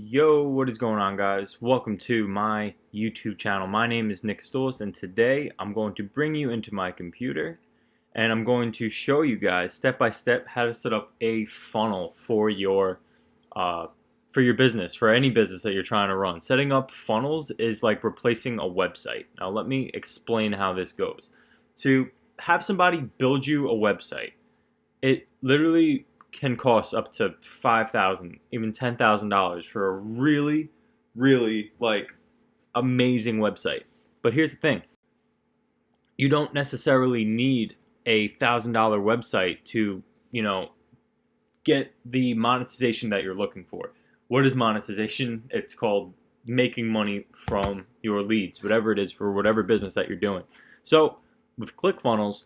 Yo, what is going on, guys? Welcome to my YouTube channel. My name is Kostulas, and today I'm going to bring you into my computer and I'm going to show you guys step by step how to set up a funnel uh, for your business, for any business that you're trying to run. Setting up funnels is like replacing a website. Now let me explain how this goes. To have somebody build you a website, it literally can cost up to $5,000, even $10,000 for a really like amazing website. But here's the thing: you don't necessarily need a $1,000 website to, get the monetization that you're looking for. What is monetization? It's called making money from your leads, whatever it is for whatever business that you're doing. So with ClickFunnels,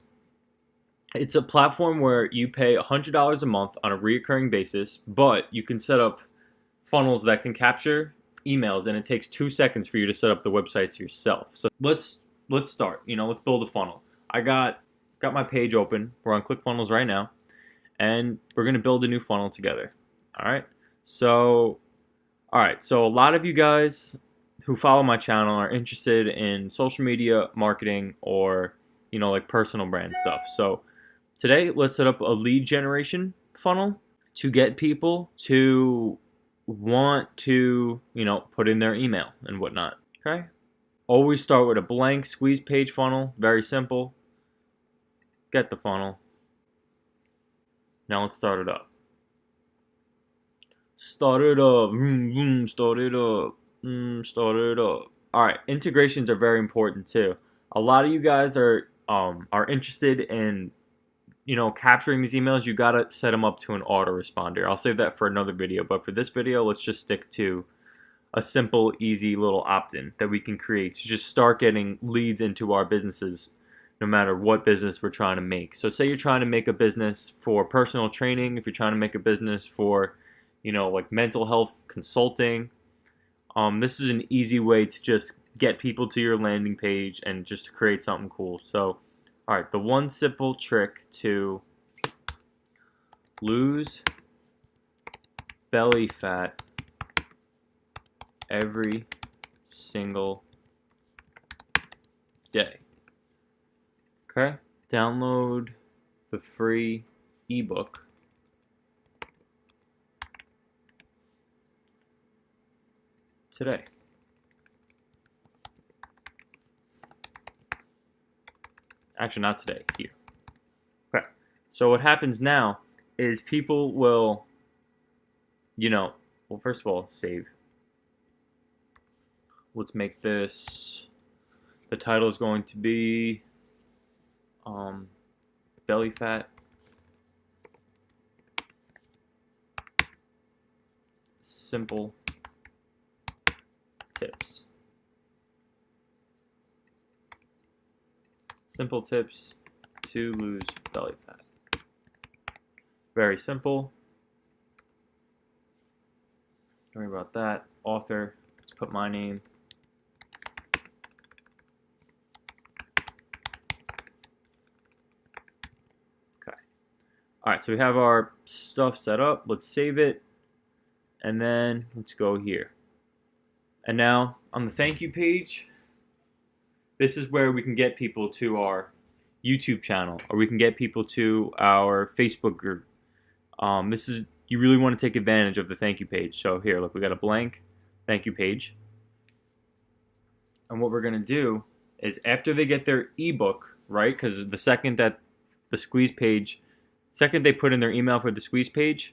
it's a platform where you pay $100 a month on a recurring basis, but you can set up funnels that can capture emails, and it takes 2 seconds for you to set up the websites yourself. So let's start. Let's build a funnel. I got my page open. We're on ClickFunnels right now, and we're gonna build a new funnel together. All right. So a lot of you guys who follow my channel are interested in social media marketing or like personal brand stuff. So today, let's set up a lead generation funnel to get people to want to, put in their email and whatnot. Okay? Always start with a blank squeeze page funnel. Very simple. Get the funnel. Now let's start it up. Start it up. Start it up. Start it up. All right. Integrations are very important too. A lot of you guys are interested in capturing these emails. You gotta set them up to an autoresponder. I'll save that for another video, but for this video, let's just stick to a simple, easy little opt-in that we can create to just start getting leads into our businesses, no matter what business we're trying to make. So say you're trying to make a business for personal training, if you're trying to make a business for, like mental health consulting, this is an easy way to just get people to your landing page and just to create something cool. So alright, the one simple trick to lose belly fat every single day. Okay? Download the free ebook today. Actually, not today, here. Okay. So what happens now is people will, well, first of all, save. Let's make this, the title is going to be belly fat simple tips. Simple tips to lose belly fat. Very simple. Don't worry about that. Author, let's put my name. Okay. Alright, so we have our stuff set up. Let's save it. And then let's go here. And now on the thank you page, this is where we can get people to our YouTube channel, or we can get people to our Facebook group. You really want to take advantage of the thank you page. So here, look, we got a blank thank you page. And what we're going to do is after they get their ebook, right? Because the second that the squeeze page, second they put in their email for the squeeze page,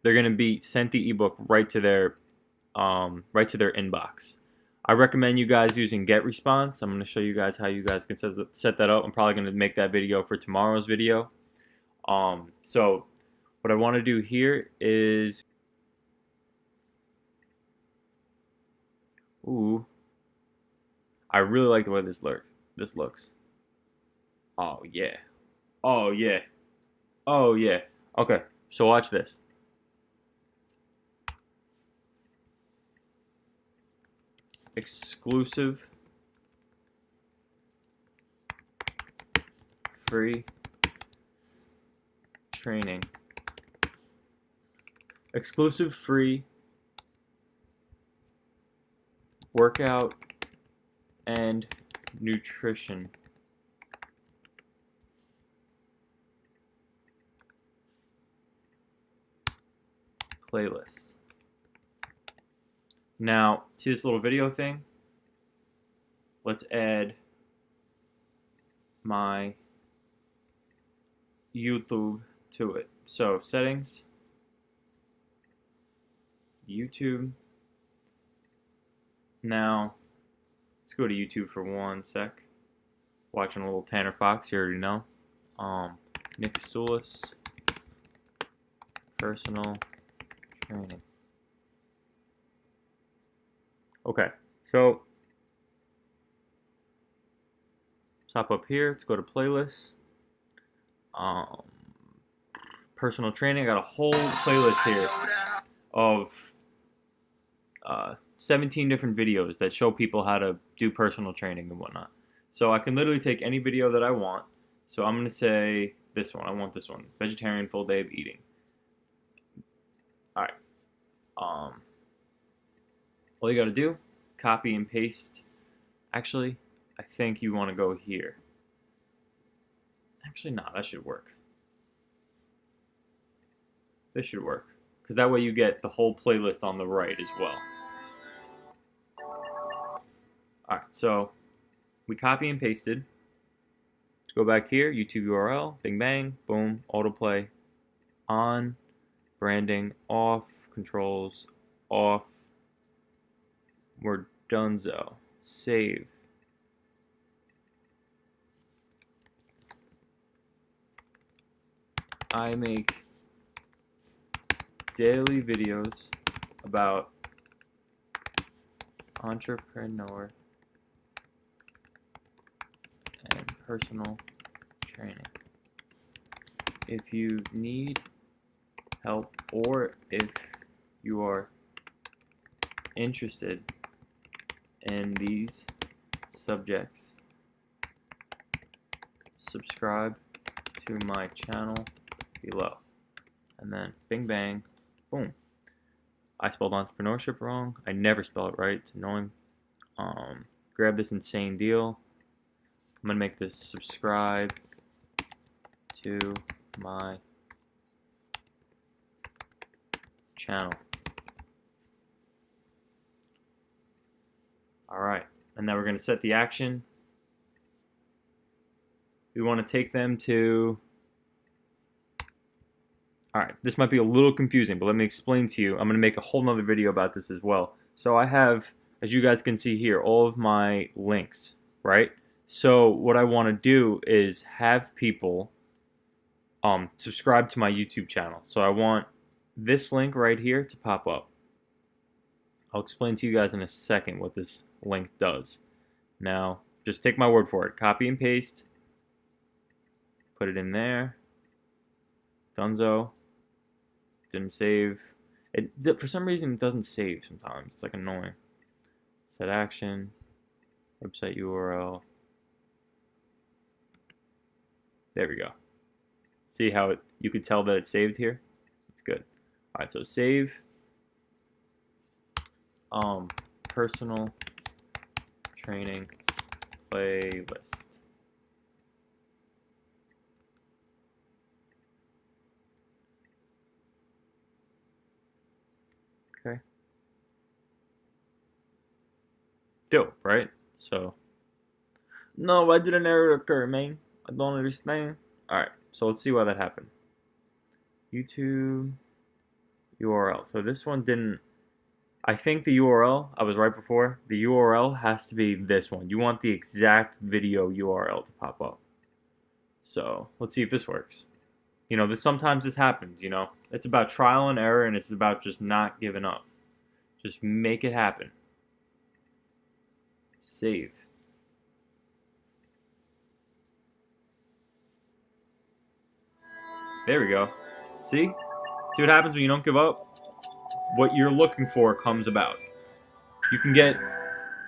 they're going to be sent the ebook right to their inbox. I recommend you guys using GetResponse. I'm going to show you guys how you guys can set that up. I'm probably going to make that video for tomorrow's video. So what I want to do here is, I really like the way this looks. Oh yeah. Oh yeah. Oh yeah. Okay, so watch this. Exclusive free training. Exclusive free workout and nutrition playlist. Now, see this little video thing? Let's add my YouTube to it. So, settings, YouTube. Now, let's go to YouTube for 1 sec. Watching a little Tanner Fox, you already know. Nick Kostulas, personal training. Okay, so top up here, let's go to playlists. Personal training, I got a whole playlist here of 17 different videos that show people how to do personal training and whatnot. So I can literally take any video that I want. So I'm going to say this one. I want this one. Vegetarian full day of eating. Alright. All you got to do, copy and paste. Actually, I think you want to go here. Actually, no, that should work. This should work. Because that way you get the whole playlist on the right as well. Alright, so we copy and pasted. Let's go back here, YouTube URL, bing bang, boom, autoplay, on, branding, off, controls, off, we're donezo, save. I make daily videos about entrepreneur and personal training. If you need help or if you are interested in these subjects, subscribe to my channel below. And then bing bang, boom. I spelled entrepreneurship wrong. I never spell it right. It's annoying. Grab this insane deal. I'm gonna make this subscribe to my channel. Alright, and now we're gonna set the action. We want to take them to... Alright, this might be a little confusing, but let me explain to you. I'm going to make a whole nother video about this as well. So I have, as you guys can see here, all of my links, right? So what I want to do is have people subscribe to my YouTube channel. So I want this link right here to pop up. I'll explain to you guys in a second what this link does. Now, just take my word for it. Copy and paste. Put it in there. Donezo. Didn't save. For some reason, it doesn't save sometimes. It's like annoying. Set action. Website URL. There we go. See how you could tell that it's saved here? It's good. Alright, so save. Personal training playlist. Okay. Dope, right? So, no, why did an error occur, man? I don't understand. Alright, so let's see why that happened. YouTube URL. So this one didn't... I think the URL, I was right before, the URL has to be this one. You want the exact video URL to pop up. So, let's see if this works. You know, sometimes this happens, you know. It's about trial and error, and it's about just not giving up. Just make it happen. Save. There we go. See? See what happens when you don't give up? What you're looking for comes about. You can get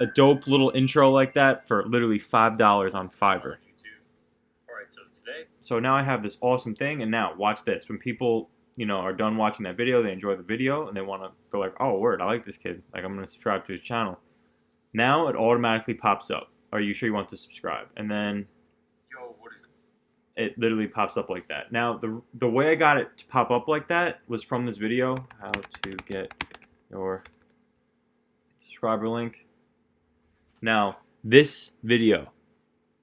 a dope little intro like that for literally $5 on Fiverr. So now I have this awesome thing, and now watch this. When people, you know, are done watching that video, they enjoy the video, and they want to go like, oh, word, I like this kid. Like, I'm going to subscribe to his channel. Now it automatically pops up. Are you sure you want to subscribe? And then it literally pops up like that. Now, the way I got it to pop up like that was from this video, how to get your subscriber link. Now, this video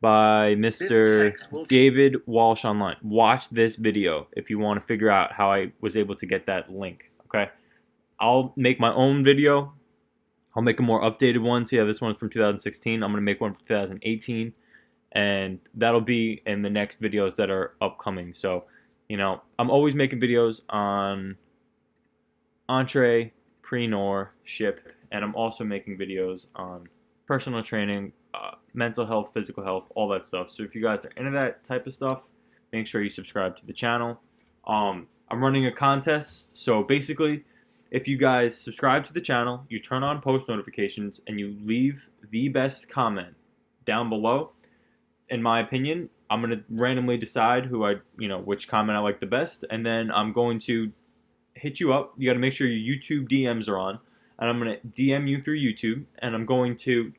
by Mr. David Walsh Online. Watch this video if you want to figure out how I was able to get that link, okay? I'll make my own video. I'll make a more updated one. See how this one's from 2016. I'm going to make one for 2018. And that'll be in the next videos that are upcoming. So, you know, I'm always making videos on entrepreneurship, and I'm also making videos on personal training, mental health, physical health, all that stuff. So if you guys are into that type of stuff, make sure you subscribe to the channel. I'm running a contest, so basically, if you guys subscribe to the channel, you turn on post notifications, and you leave the best comment down below, in my opinion, I'm going to randomly decide which comment I like the best, and then I'm going to hit you up. You got to make sure your YouTube DMs are on, and I'm going to DM you through YouTube, and I'm going to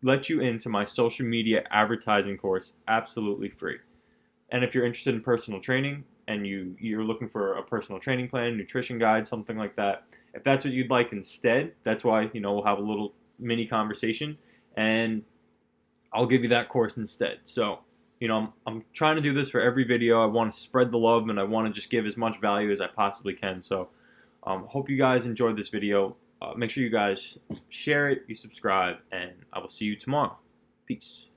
let you into my social media advertising course absolutely free. And if you're interested in personal training and you're looking for a personal training plan, nutrition guide, something like that, if that's what you'd like instead, that's why, we'll have a little mini conversation, and I'll give you that course instead. So, I'm trying to do this for every video. I want to spread the love, and I want to just give as much value as I possibly can. So, hope you guys enjoyed this video. Make sure you guys share it, you subscribe, and I will see you tomorrow. Peace.